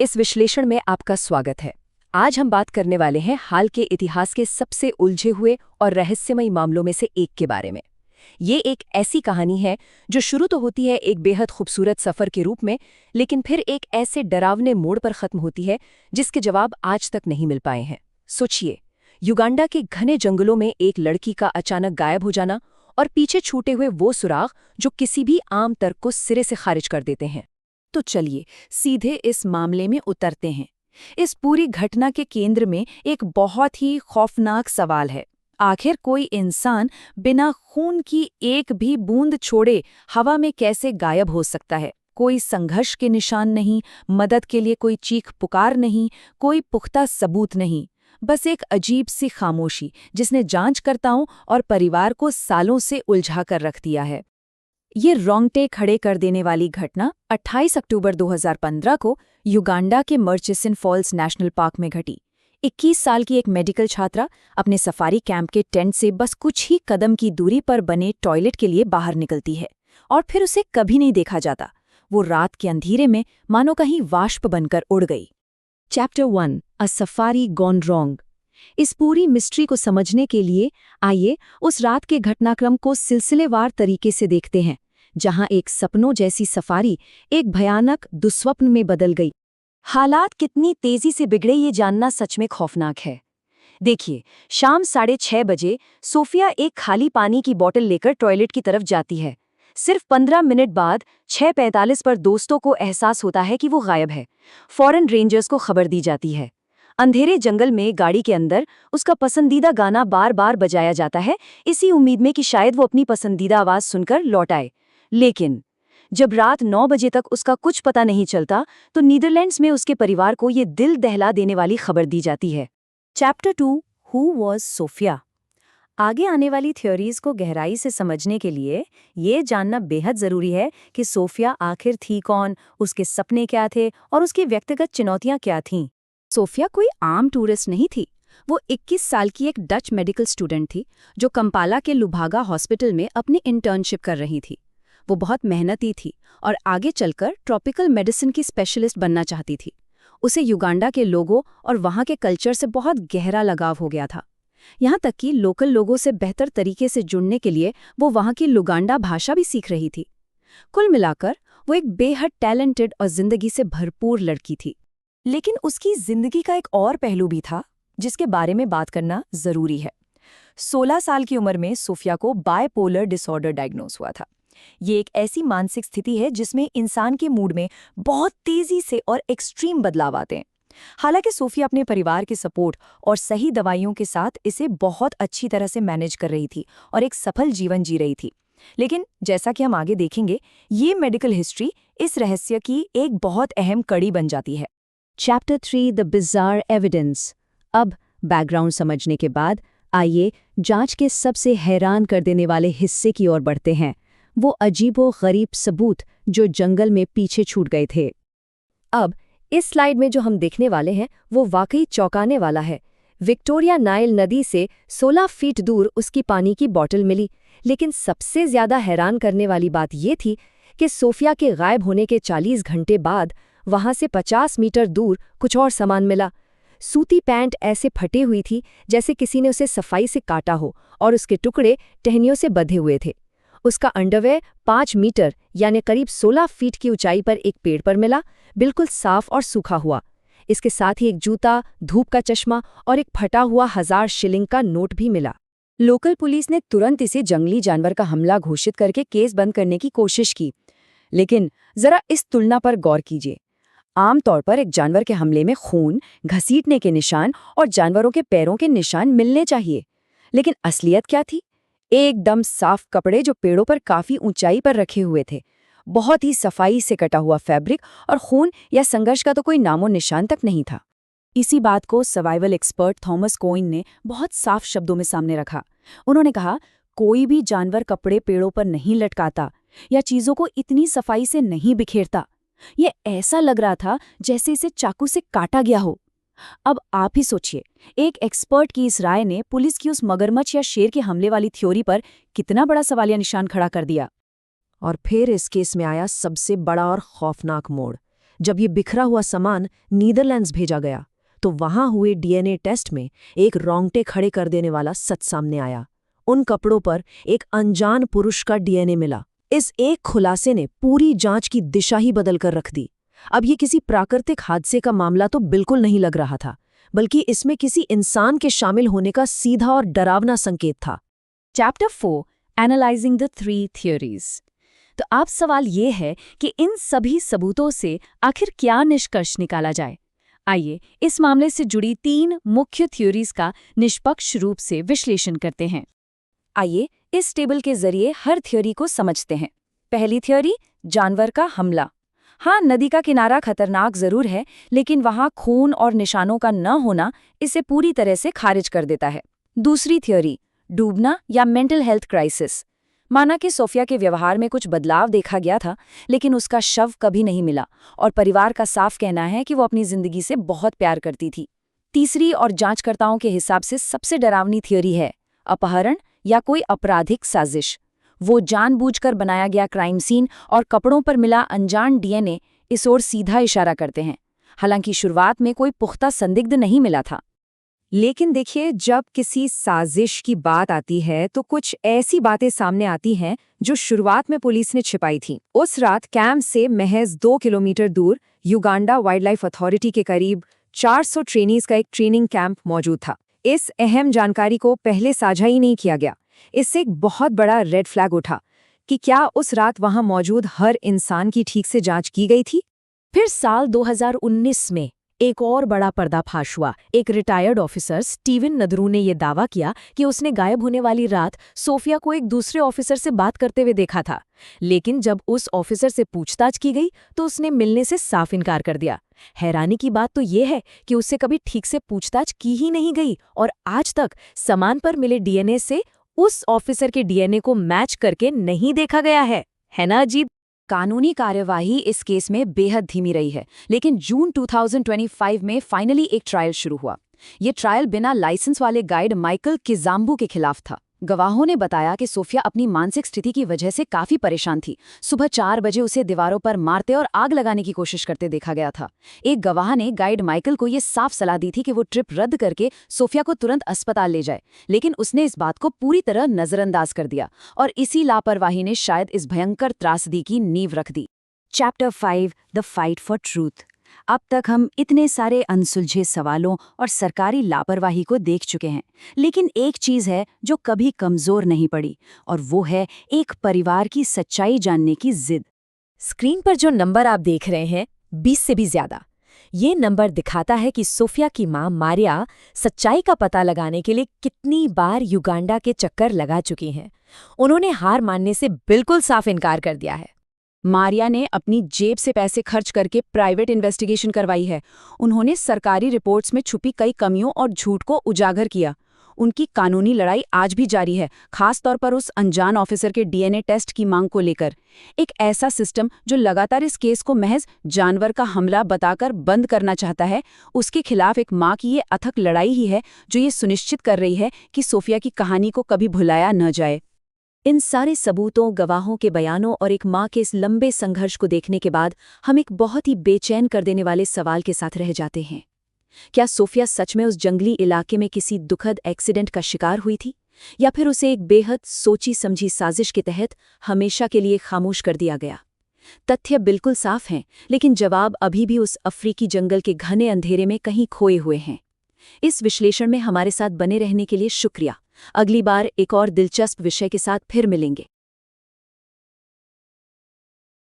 इस विश्लेषण में आपका स्वागत है। आज हम बात करने वाले हैं हाल के इतिहास के सबसे उलझे हुए और रहस्यमयी मामलों में से एक के बारे में। ये एक ऐसी कहानी है जो शुरू तो होती है एक बेहद खूबसूरत सफर के रूप में, लेकिन फिर एक ऐसे डरावने मोड़ पर खत्म होती है जिसके जवाब आज तक नहीं मिल पाए हैं। सोचिए, युगांडा के घने जंगलों में एक लड़की का अचानक गायब हो जाना और पीछे छूटे हुए वो सुराग जो किसी भी आम तर्क को सिरे से खारिज कर देते हैं। तो चलिए सीधे इस मामले में उतरते हैं। इस पूरी घटना के केंद्र में एक बहुत ही खौफनाक सवाल है। आखिर कोई इंसान बिना खून की एक भी बूंद छोड़े हवा में कैसे गायब हो सकता है? कोई संघर्ष के निशान नहीं, मदद के लिए कोई चीख पुकार नहीं, कोई पुख्ता सबूत नहीं, बस एक अजीब सी खामोशी जिसने जांचकर्ताओं और परिवार को सालों से उलझा कर रख दिया है। ये रोंगटे खड़े कर देने वाली घटना 28 अक्टूबर 2015 को युगांडा के मर्चिसन फॉल्स नेशनल पार्क में घटी। 21 साल की एक मेडिकल छात्रा अपने सफारी कैंप के टेंट से बस कुछ ही कदम की दूरी पर बने टॉयलेट के लिए बाहर निकलती है और फिर उसे कभी नहीं देखा जाता। वो रात के अंधेरे में मानो कहीं वाष्प बनकर उड़ गई। चैप्टर 1, अ सफारी गॉन रॉन्ग। इस पूरी मिस्ट्री को समझने के लिए आइए उस रात के घटनाक्रम को सिलसिलेवार तरीके से देखते हैं, जहां एक सपनों जैसी सफारी एक भयानक दुस्वप्न में बदल गई। हालात कितनी तेजी से बिगड़े ये जानना सच में खौफनाक है। देखिए, शाम 6:30 बजे सोफिया एक खाली पानी की बोतल लेकर टॉयलेट की तरफ जाती है। सिर्फ 15 मिनट बाद 6:45 पर दोस्तों को एहसास होता है कि वो गायब है। फौरन रेंजर्स को खबर दी जाती है। अंधेरे जंगल में गाड़ी के अंदर उसका पसंदीदा गाना बार बार बजाया जाता है, इसी उम्मीद में कि शायद वो अपनी पसंदीदा आवाज सुनकर लौट आए। लेकिन जब रात 9 बजे तक उसका कुछ पता नहीं चलता, तो नीदरलैंड्स में उसके परिवार को ये दिल दहला देने वाली खबर दी जाती है। Chapter 2, who was Sophia. आगे आने वाली थ्योरीज को गहराई से समझने के लिए ये जानना बेहद जरूरी है कि सोफिया आखिर थी कौन, उसके सपने क्या थे और उसकी व्यक्तिगत चुनौतियां क्या थीं। सोफिया कोई आम टूरिस्ट नहीं थी। वो 21 साल की एक डच मेडिकल स्टूडेंट थी जो कंपाला के लुभागा हॉस्पिटल में अपनी इंटर्नशिप कर रही थी। वो बहुत मेहनती थी और आगे चलकर ट्रॉपिकल मेडिसिन की स्पेशलिस्ट बनना चाहती थी। उसे युगांडा के लोगों और वहाँ के कल्चर से बहुत गहरा लगाव हो गया था। यहाँ तक कि लोकल लोगों से बेहतर तरीके से जुड़ने के लिए वो वहाँ की लुगांडा भाषा भी सीख रही थी। कुल मिलाकर वो एक बेहद टैलेंटेड और जिंदगी से भरपूर लड़की थी। लेकिन उसकी जिंदगी का एक और पहलू भी था जिसके बारे में बात करना जरूरी है। 16 साल की उम्र में सोफिया को बायपोलर डिसऑर्डर डायग्नोस हुआ था। ये एक ऐसी मानसिक स्थिति है जिसमें इंसान के मूड में बहुत तेजी से और एक्सट्रीम बदलाव आते हैं। हालांकि सोफिया अपने परिवार के सपोर्ट और सही दवाइयों के साथ इसे बहुत अच्छी तरह से मैनेज कर रही थी और एक सफल जीवन जी रही थी। लेकिन जैसा कि हम आगे देखेंगे, ये मेडिकल हिस्ट्री इस रहस्य की एक बहुत अहम कड़ी बन जाती है। Chapter 3, the bizarre evidence. अब बैकग्राउंड समझने के बाद आइए जांच के सबसे हैरान कर देने वाले हिस्से की ओर बढ़ते हैं, वो अजीबो-गरीब सबूत जो जंगल में पीछे छूट गए थे। अब इस स्लाइड में जो हम देखने वाले हैं वो वाकई चौंकाने वाला है। विक्टोरिया नाइल नदी से 16 फीट दूर उसकी पानी की बोतल मिली, लेकिन सबसे ज्यादा हैरान करने वाली बात ये थी कि सोफिया के गायब होने के 40 घंटे बाद वहां से 50 मीटर दूर कुछ और सामान मिला। सूती पैंट ऐसे फटी हुई थी जैसे किसी ने उसे सफाई से काटा हो और उसके टुकड़े टहनियों से बंधे हुए थे। उसका अंडरवेयर 5 मीटर यानी करीब 16 फीट की ऊंचाई पर एक पेड़ पर मिला, बिल्कुल साफ और सूखा हुआ। इसके साथ ही एक जूता, धूप का चश्मा और एक फटा हुआ 1000 शिलिंग का नोट भी मिला। लोकल पुलिस ने तुरंत इसे जंगली जानवर का हमला घोषित करके केस बंद करने की कोशिश की। लेकिन जरा इस तुलना पर गौर कीजिए। आमतौर पर एक जानवर के हमले में खून, घसीटने के निशान और जानवरों के पैरों के निशान मिलने चाहिए, लेकिन असलियत क्या थी? एकदम साफ कपड़े जो पेड़ों पर काफी ऊंचाई पर रखे हुए थे, बहुत ही सफाई से कटा हुआ फैब्रिक, और खून या संघर्ष का तो कोई नामो निशान तक नहीं था। इसी बात को सर्वाइवल एक्सपर्ट थॉमस कोइन ने बहुत साफ शब्दों में सामने रखा। उन्होंने कहा, कोई भी जानवर कपड़े पेड़ों पर नहीं लटकाता या चीजों को इतनी सफाई से नहीं बिखेरता। ये ऐसा लग रहा था जैसे इसे चाकू से काटा गया हो। अब आप ही सोचिए, एक एक्सपर्ट की इस राय ने पुलिस की उस मगरमच्छ या शेर के हमले वाली थ्योरी पर कितना बड़ा सवालिया निशान खड़ा कर दिया। और फिर इस केस में आया सबसे बड़ा और खौफनाक मोड़, जब ये बिखरा हुआ सामान नीदरलैंड्स भेजा गया तो वहां हुए डीएनए टेस्ट में एक रोंगटे खड़े कर देने वाला सच सामने आया। उन कपड़ों पर एक अनजान पुरुष का डीएनए मिला। इस एक खुलासे ने पूरी जांच की दिशा ही बदल कर रख दी। अब ये किसी प्राकृतिक हादसे का मामला तो बिल्कुल नहीं लग रहा था, बल्कि इसमें किसी इंसान के शामिल होने का सीधा और डरावना संकेत था। Chapter 4 analysing the 3 theories. तो अब सवाल ये है कि इन सभी सबूतों से आखिर क्या निष्कर्ष निकाला जाए। आइए इस मामले से जुड़ी 3 मुख्य थ्योरीज का निष्पक्ष रूप से विश्लेषण करते हैं। आइए इस टेबल के जरिए हर थ्योरी को समझते हैं। पहली थ्योरी, जानवर का हमला। हाँ, नदी का किनारा खतरनाक जरूर है, लेकिन वहां खून और निशानों का न होना इसे पूरी तरह से खारिज कर देता है। दूसरी थ्योरी, डूबना या मेंटल हेल्थ क्राइसिस। माना कि सोफिया के व्यवहार में कुछ बदलाव देखा गया था, लेकिन उसका शव कभी नहीं मिला और परिवार का साफ कहना है कि वो अपनी जिंदगी से बहुत प्यार करती थी। तीसरी और जांचकर्ताओं के हिसाब से सबसे डरावनी थ्योरी है अपहरण या कोई आपराधिक साजिश। वो जानबूझकर बनाया गया क्राइम सीन और कपड़ों पर मिला अनजान डीएनए इस ओर सीधा इशारा करते हैं। हालांकि शुरुआत में कोई पुख्ता संदिग्ध नहीं मिला था। लेकिन देखिए, जब किसी साजिश की बात आती है तो कुछ ऐसी बातें सामने आती हैं जो शुरुआत में पुलिस ने छिपाई थी। उस रात कैंप से महज 2 किलोमीटर दूर युगांडा वाइल्ड लाइफ अथॉरिटी के करीब 400 ट्रेनीज का एक ट्रेनिंग कैंप मौजूद था। इस अहम जानकारी को पहले साझा ही नहीं किया गया। इससे एक बहुत बड़ा रेड फ्लैग उठा कि क्या उस रात वहां मौजूद हर इंसान की ठीक से जांच की गई थी। फिर साल 2019 में एक और बड़ा पर्दाफाश हुआ। एक रिटायर्ड ऑफिसर स्टीवन नदरू ने यह दावा किया कि उसने गायब होने वाली रात सोफिया को एक दूसरे ऑफिसर से बात करते हुए देखा था। लेकिन जब उस ऑफिसर से पूछताछ की गई तो उसने मिलने से साफ इनकार कर दिया। हैरानी की बात तो यह है कि उससे कभी ठीक से पूछताछ की ही नहीं गई और आज तक सामान पर मिले डीएनए से उस ऑफिसर के डीएनए को मैच करके नहीं देखा गया है ना अजीब। कानूनी कार्यवाही इस केस में बेहद धीमी रही है, लेकिन जून 2025 में फाइनली एक ट्रायल शुरू हुआ। ये ट्रायल बिना लाइसेंस वाले गाइड माइकल किजाम्बू के खिलाफ था। गवाहों ने बताया कि सोफिया अपनी मानसिक स्थिति की वजह से काफी परेशान थी। सुबह 4 बजे उसे दीवारों पर मारते और आग लगाने की कोशिश करते देखा गया था। एक गवाह ने गाइड माइकल को ये साफ सलाह दी थी कि वो ट्रिप रद्द करके सोफिया को तुरंत अस्पताल ले जाए, लेकिन उसने इस बात को पूरी तरह नजरअंदाज कर दिया और इसी लापरवाही ने शायद इस भयंकर त्रासदी की नींव रख दी। Chapter 5, the fight for truth. अब तक हम इतने सारे अनसुलझे सवालों और सरकारी लापरवाही को देख चुके हैं, लेकिन एक चीज है जो कभी कमजोर नहीं पड़ी, और वो है एक परिवार की सच्चाई जानने की जिद। स्क्रीन पर जो नंबर आप देख रहे हैं 20 से भी ज्यादा, ये नंबर दिखाता है कि सोफिया की मां मारिया सच्चाई का पता लगाने के लिए कितनी बार युगांडा के चक्कर लगा चुकी हैं। उन्होंने हार मानने से बिल्कुल साफ इनकार कर दिया है। मारिया ने अपनी जेब से पैसे खर्च करके प्राइवेट इन्वेस्टिगेशन करवाई है। उन्होंने सरकारी रिपोर्ट्स में छुपी कई कमियों और झूठ को उजागर किया। उनकी कानूनी लड़ाई आज भी जारी है, खास तौर पर उस अनजान ऑफिसर के डीएनए टेस्ट की मांग को लेकर। एक ऐसा सिस्टम जो लगातार इस केस को महज जानवर का हमला बताकर बंद करना चाहता है, उसके खिलाफ एक मां की ये अथक लड़ाई ही है जो ये सुनिश्चित कर रही है कि सोफिया की कहानी को कभी भुलाया न जाए। इन सारे सबूतों, गवाहों के बयानों और एक मां के इस लंबे संघर्ष को देखने के बाद हम एक बहुत ही बेचैन कर देने वाले सवाल के साथ रह जाते हैं। क्या सोफिया सच में उस जंगली इलाके में किसी दुखद एक्सीडेंट का शिकार हुई थी, या फिर उसे एक बेहद सोची समझी साजिश के तहत हमेशा के लिए खामोश कर दिया गया? तथ्य बिल्कुल साफ हैं, लेकिन जवाब अभी भी उस अफ्रीकी जंगल के घने अंधेरे में कहीं खोए हुए हैं। इस विश्लेषण में हमारे साथ बने रहने के लिए शुक्रिया। अगली बार एक और दिलचस्प विषय के साथ फिर मिलेंगे।